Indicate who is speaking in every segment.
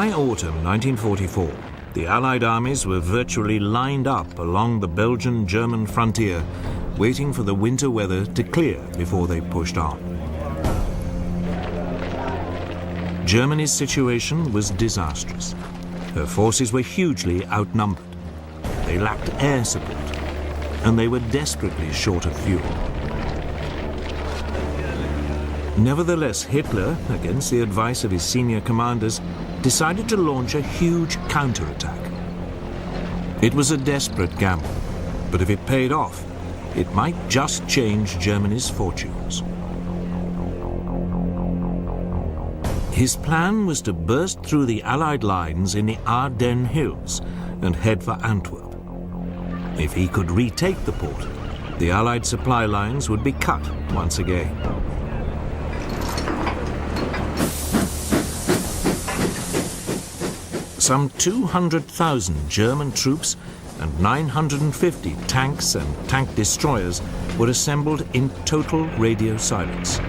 Speaker 1: By autumn 1944, the Allied armies were virtually lined up along the Belgian-German frontier, waiting for the winter weather to clear before they pushed on. Germany's situation was disastrous. Her forces were hugely outnumbered. They lacked air support, and they were desperately short of fuel. Nevertheless, Hitler, against the advice of his senior commanders, decided to launch a huge counterattack. It was a desperate gamble, but if it paid off, it might just change Germany's fortunes. His plan was to burst through the Allied lines in the Ardennes Hills and head for Antwerp. If he could retake the port, the Allied supply lines would be cut once again. Some 200,000 German troops and 950 tanks and tank destroyers were assembled in total radio silence.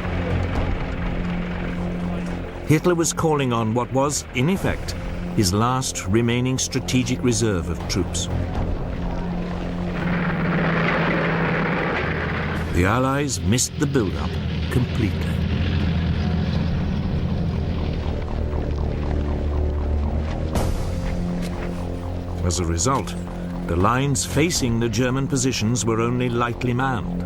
Speaker 1: Hitler was calling on what was, in effect, his last remaining strategic reserve of troops. The Allies missed the build-up completely. As a result, the lines facing the German positions were only lightly manned.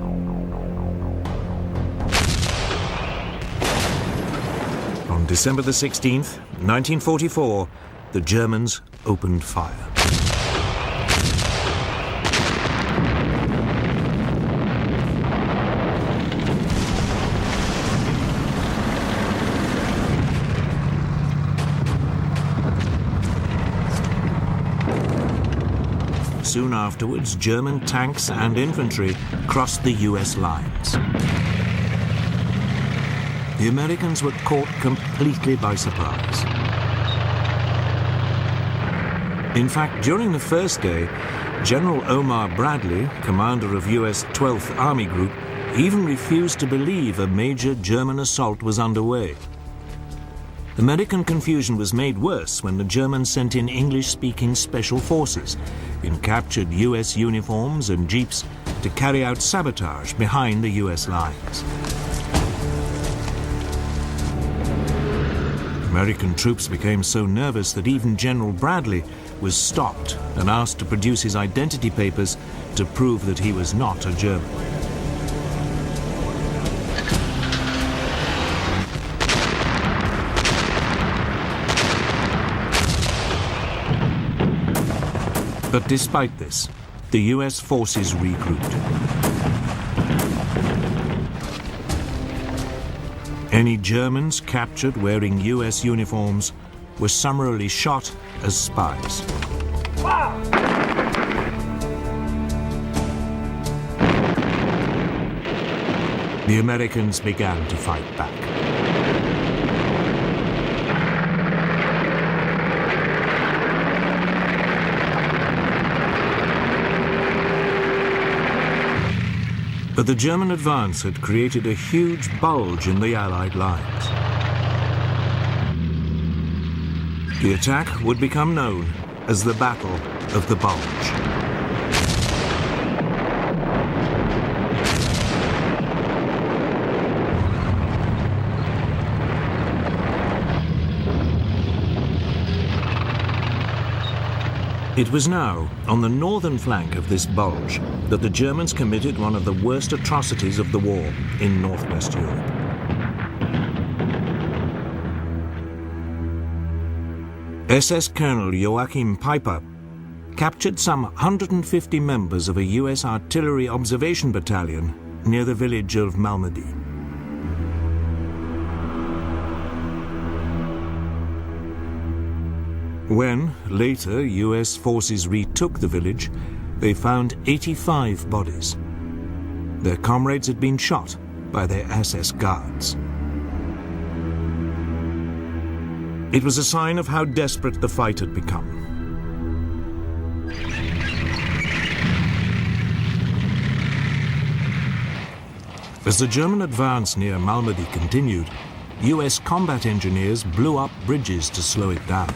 Speaker 1: On December the 16th, 1944, the Germans opened fire. Soon afterwards, German tanks and infantry crossed the US lines. The Americans were caught completely by surprise. In fact, during the first day, General Omar Bradley, commander of US 12th Army Group, even refused to believe a major German assault was underway. American confusion was made worse when the Germans sent in English-speaking special forces in captured US uniforms and jeeps to carry out sabotage behind the US lines. American troops became so nervous that even General Bradley was stopped and asked to produce his identity papers to prove that he was not a German. But despite this, the US forces regrouped. Any Germans captured wearing US uniforms were summarily shot as spies. The Americans began to fight back. But the German advance had created a huge bulge in the Allied lines. The attack would become known as the Battle of the Bulge. It was now on the northern flank of this bulge that the Germans committed one of the worst atrocities of the war in Northwest Europe. SS Colonel Joachim Peiper captured some 150 members of a US artillery observation battalion near the village of Malmedy. When, later, US forces retook the village, they found 85 bodies. Their comrades had been shot by their SS guards. It was a sign of how desperate the fight had become. As the German advance near Malmedy continued, US combat engineers blew up bridges to slow it down.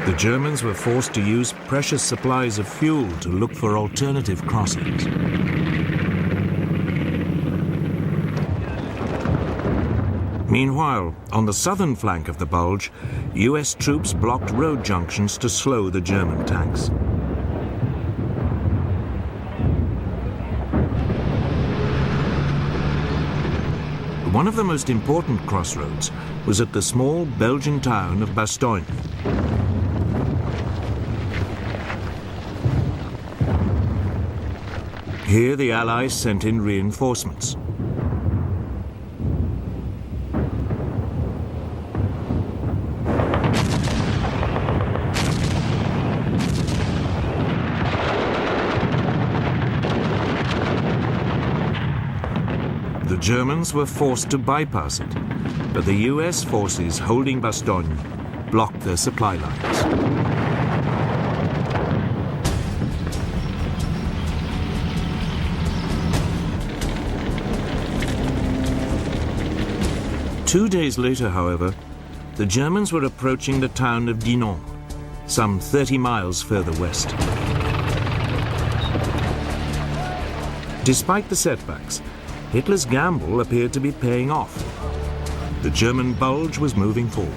Speaker 1: The Germans were forced to use precious supplies of fuel to look for alternative crossings. Meanwhile, on the southern flank of the bulge, US troops blocked road junctions to slow the German tanks. One of the most important crossroads was at the small Belgian town of Bastogne. Here the Allies sent in reinforcements. The Germans were forced to bypass it, but the US forces holding Bastogne blocked their supply lines. Two days later, however, the Germans were approaching the town of Dinant, some 30 miles further west. Despite the setbacks, Hitler's gamble appeared to be paying off. The German bulge was moving forward.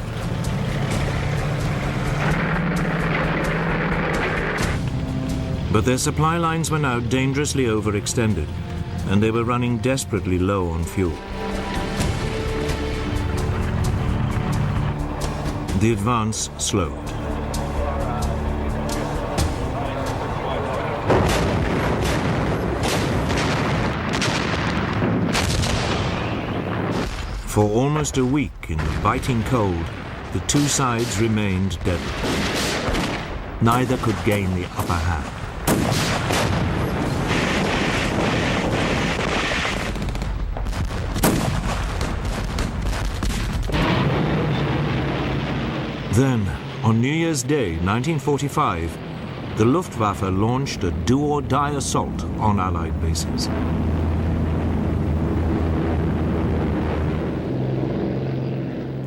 Speaker 1: But their supply lines were now dangerously overextended, and they were running desperately low on fuel. The advance slowed. For almost a week in the biting cold, the two sides remained deadly. Neither could gain the upper hand. Then, on New Year's Day, 1945, the Luftwaffe launched a do-or-die assault on Allied bases.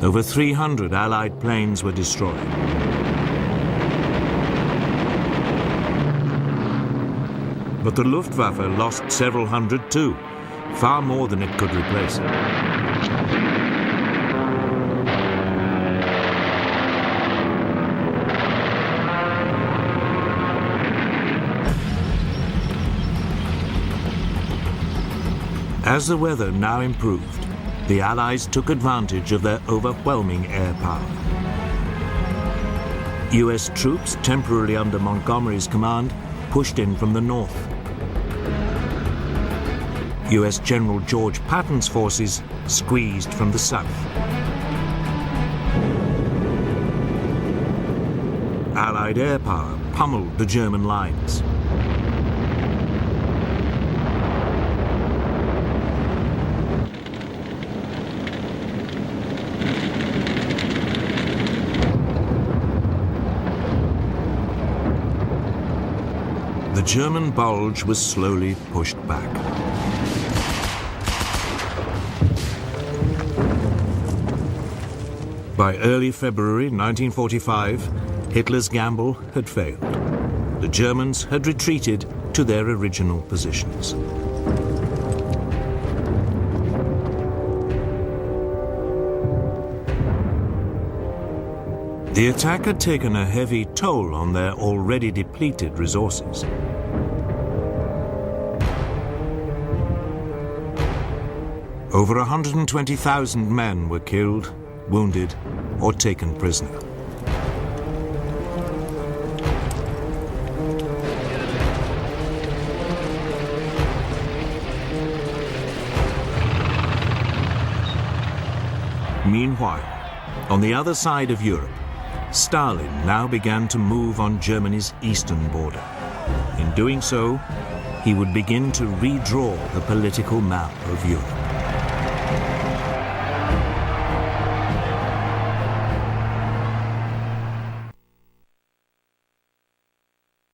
Speaker 1: Over 300 Allied planes were destroyed. But the Luftwaffe lost several hundred too, far more than it could replace. As the weather now improved, the Allies took advantage of their overwhelming air power. US troops, temporarily under Montgomery's command, pushed in from the north. US General George Patton's forces squeezed from the south. Allied air power pummeled the German lines. The German bulge was slowly pushed back. By early February 1945, Hitler's gamble had failed. The Germans had retreated to their original positions. The attack had taken a heavy toll on their already depleted resources. Over 120,000 men were killed, wounded, or taken prisoner. Meanwhile, on the other side of Europe, Stalin now began to move on Germany's eastern border. In doing so, he would begin to redraw the political map of Europe.